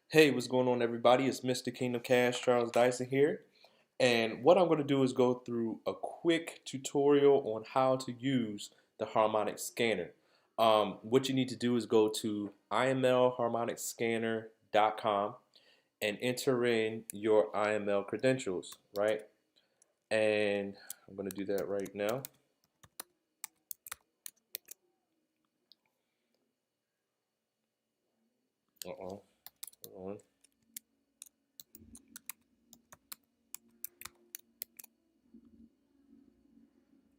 Hey, what's going on, everybody? It's Mr. Kingdom Cash, Charles Dyson here. And what I'm going to do is go through a quick tutorial on how to use the Harmonic scanner. What you need to do is go to imlharmonicscanner.com and enter in your IML credentials, right? And I'm going to do that right now. Hold on.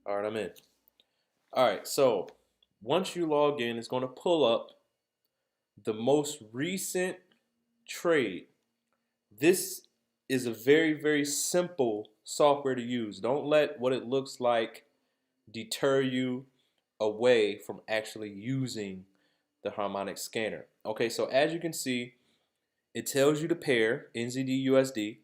All right, I'm in. All right, so once you log in, it's going to pull up the most recent trade. This is a very, very simple software to use. Don't let what it looks like deter you away from actually using the Harmonic scanner. Okay, so as you can see, it tells you the pair, NZD USD,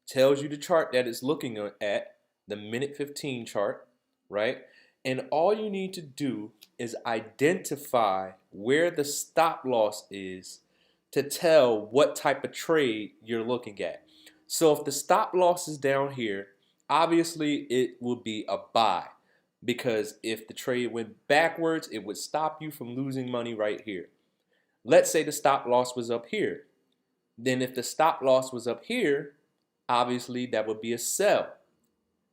tells you the chart that it's looking at, the minute 15 chart, right? And all you need to do is identify where the stop loss is to tell what type of trade you're looking at. So if the stop loss is down here, obviously it will be a buy, because if the trade went backwards, it would stop you from losing money right here. Let's say the stop loss was up here. Then if the stop loss was up here, obviously that would be a sell,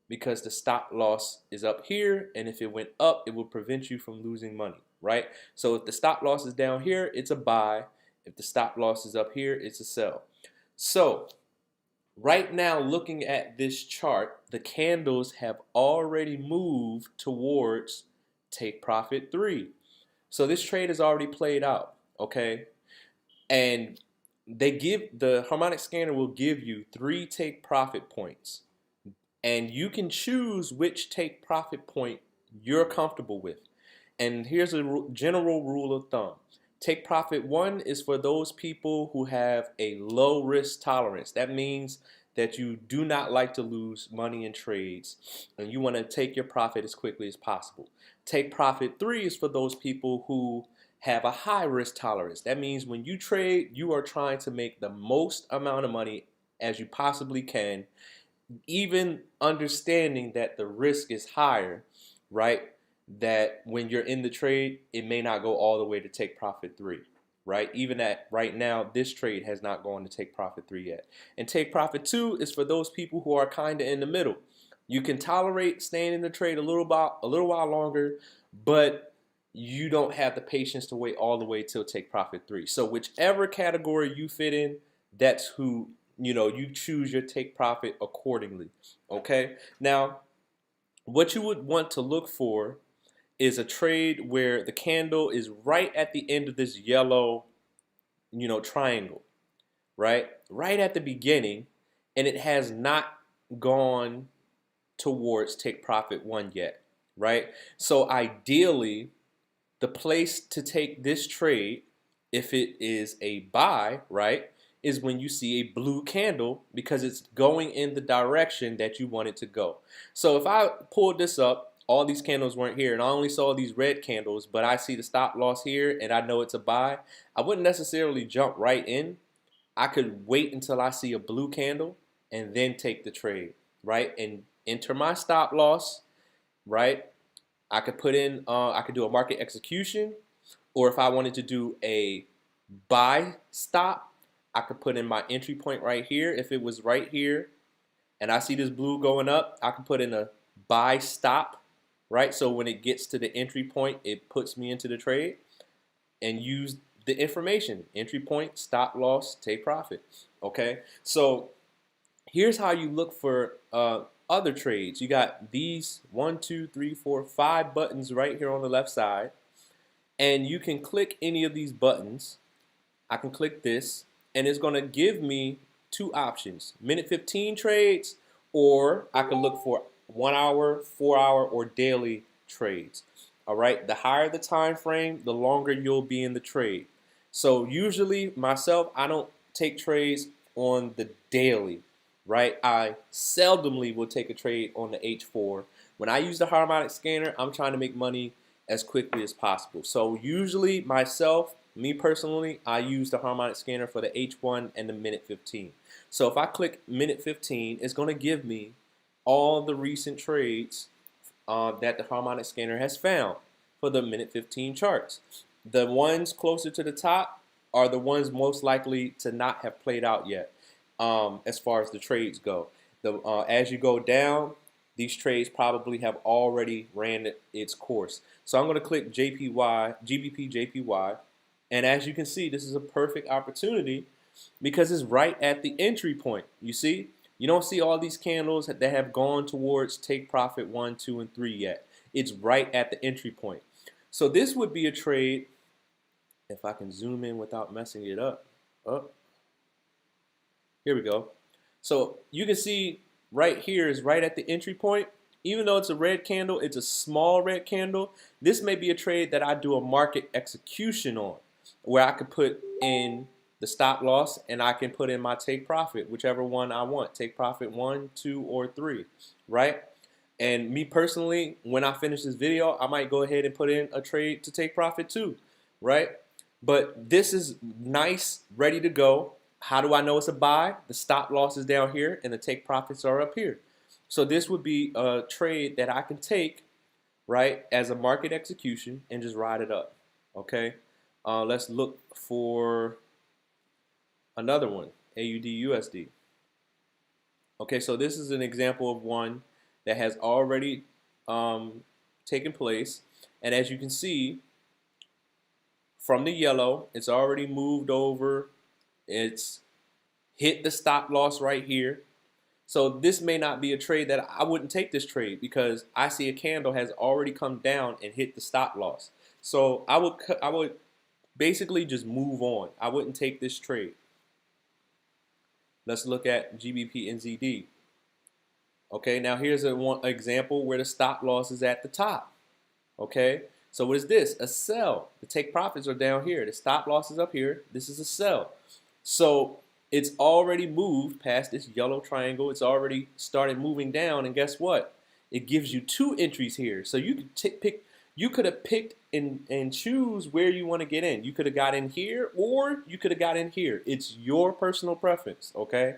because the stop loss is up here, and if it went up, it will prevent you from losing money, right? So if the stop loss is down here, it's a buy. If the stop loss is up here, it's a sell. So right now, looking at this chart, the candles have already moved towards take profit 3. So this trade has already played out, okay? And the harmonic scanner will give you 3 take profit points, and you can choose which take profit point you're comfortable with. And here's a general rule of thumb. Take profit 1 is for those people who have a low risk tolerance. That means that you do not like to lose money in trades, and you want to take your profit as quickly as possible. Take profit 3 is for those people who have a high risk tolerance. That means when you trade, you are trying to make the most amount of money as you possibly can, even understanding that the risk is higher, right? That when you're in the trade, it may not go all the way to take profit 3, right? Even at right now, this trade has not gone to take profit 3 yet. And take profit 2 is for those people who are kind of in the middle. You can tolerate staying in the trade a little while longer, but you don't have the patience to wait all the way till take profit 3. So whichever category you fit in, that's who you choose your take profit accordingly. Okay, now what you would want to look for is a trade where the candle is right at the end of this yellow triangle, right at the beginning, and it has not gone towards take profit 1 yet, right? So ideally, the place to take this trade, if it is a buy, right, is when you see a blue candle, because it's going in the direction that you want it to go. So if I pulled this up, all these candles weren't here, and I only saw these red candles, but I see the stop loss here, and I know it's a buy, I wouldn't necessarily jump right in. I could wait until I see a blue candle and then take the trade, right, and enter my stop loss, right? I could put in, I could do a market execution, or if I wanted to do a buy stop, I could put in my entry point right here. If it was right here and I see this blue going up, I can put in a buy stop, right? So when it gets to the entry point, it puts me into the trade, and use the information: entry point, stop loss, take profit. Okay, so here's how you look for other trades. You got these 1, 2, 3, 4, 5 buttons right here on the left side, and you can click any of these buttons. I can click this, and it's going to give me 2 options: minute 15 trades, or I can look for 1 hour, 4 hour, or daily trades. All right, the higher the time frame, the longer you'll be in the trade. So usually myself, I don't take trades on the daily, right? I seldomly will take a trade on the H4. When I use the harmonic scanner, I'm trying to make money as quickly as possible. So usually myself, me personally, I use the harmonic scanner for the H1 and the minute 15. So if I click minute 15, it's going to give me all the recent trades that the harmonic scanner has found for the minute 15 charts. The ones closer to the top are the ones most likely to not have played out yet, as far as the trades go. As you go down, these trades probably have already ran its course. So I'm going to click JPY, GBP JPY, and as you can see, this is a perfect opportunity because it's right at the entry point. You see, you don't see all these candles that have gone towards take profit 1, 2, and 3 yet. It's right at the entry point. So this would be a trade, if I can zoom in without messing it up. Oh, here we go. So you can see right here is right at the entry point. Even though it's a red candle, it's a small red candle. This may be a trade that I do a market execution on, where I could put in the stop loss and I can put in my take profit, whichever one I want. Take profit 1, 2, or 3, right? And me personally, when I finish this video, I might go ahead and put in a trade to take profit 2, right? But this is nice, ready to go. How do I know it's a buy? The stop loss is down here and the take profits are up here. So this would be a trade that I can take, right, as a market execution and just ride it up, okay? Let's look for another one, AUD USD. Okay, so this is an example of one that has already taken place. And as you can see, from the yellow, it's already moved over. It's hit the stop loss right here. So this may not be a trade that I wouldn't take this trade because I see a candle has already come down and hit the stop loss. So I would basically just move on. I wouldn't take this trade. Let's look at GBP NZD. Okay, now here's one example where the stop loss is at the top. Okay, so what is this? A sell. The take profits are down here. The stop loss is up here. This is a sell. So it's already moved past this yellow triangle. It's already started moving down, and guess what? It gives you 2 entries here. So you could pick. You could have picked and choose where you want to get in. You could have got in here, or you could have got in here. It's your personal preference, okay?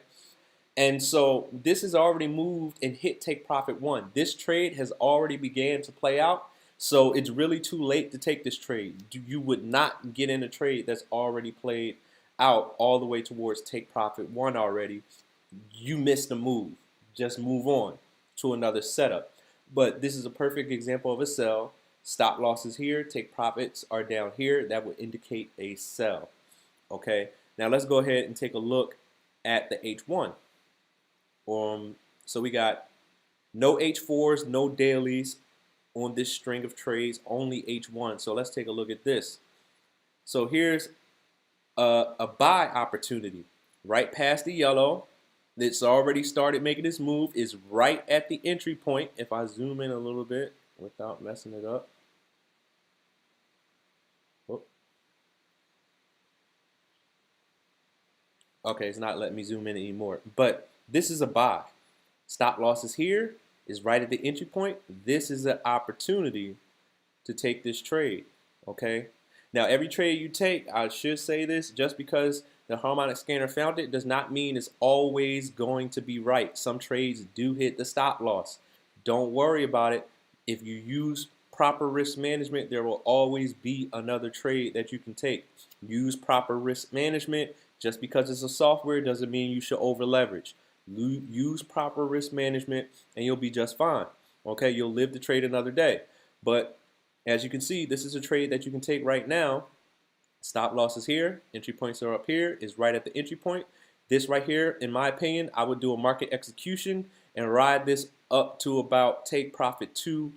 And so this has already moved and hit take profit 1. This trade has already began to play out. So it's really too late to take this trade. You would not get in a trade that's already played out all the way towards take profit 1 already. You missed the move. Just move on to another setup. But this is a perfect example of a sell. Stop losses here, take profits are down here. That would indicate a sell. Okay, now let's go ahead and take a look at the H1. So we got no H4s, no dailies on this string of trades, only H1. So let's take a look at this. So here's a buy opportunity right past the yellow. It's already started making this move. Is right at the entry point. If I zoom in a little bit without messing it up. Oh. Okay, it's not letting me zoom in anymore. But this is a buy. Stop loss is here. Is right at the entry point. This is an opportunity to take this trade. Okay. Now, every trade you take, I should say this, just because the harmonic scanner found it does not mean it's always going to be right. Some trades do hit the stop loss. Don't worry about it. If you use proper risk management, there will always be another trade that you can take. Use proper risk management. Just because it's a software doesn't mean you should over leverage. Use proper risk management and you'll be just fine. Okay, you'll live to trade another day. But as you can see, this is a trade that you can take right now. Stop loss is here. Entry points are up here. Is right at the entry point. This right here, in my opinion, I would do a market execution and ride this up to about take profit 2.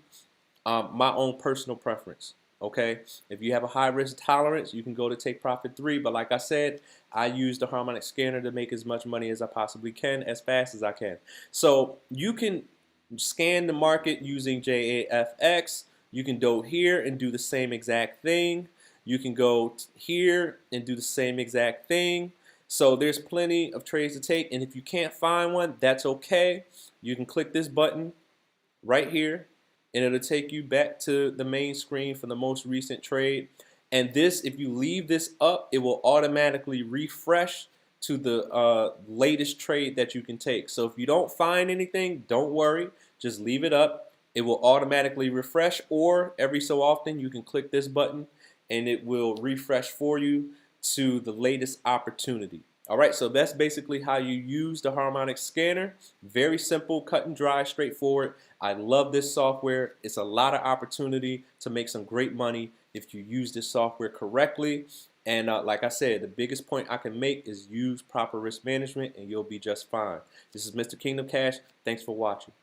My own personal preference. Okay, if you have a high risk tolerance, you can go to take profit 3. But like I said, I use the harmonic scanner to make as much money as I possibly can, as fast as I can. So you can scan the market using JAFX. You can go here and do the same exact thing. You can go here and do the same exact thing. So there's plenty of trades to take. And if you can't find one, that's okay. You can click this button right here, and it'll take you back to the main screen for the most recent trade. And this, if you leave this up, it will automatically refresh to the latest trade that you can take. So if you don't find anything, don't worry. Just leave it up. It will automatically refresh, or every so often you can click this button and it will refresh for you to the latest opportunity. All right, so that's basically how you use the Harmonic scanner. Very simple, cut and dry, straightforward. I love this software. It's a lot of opportunity to make some great money if you use this software correctly. And like I said, the biggest point I can make is use proper risk management and you'll be just fine. This is Mr. Kingdom Cash. Thanks for watching.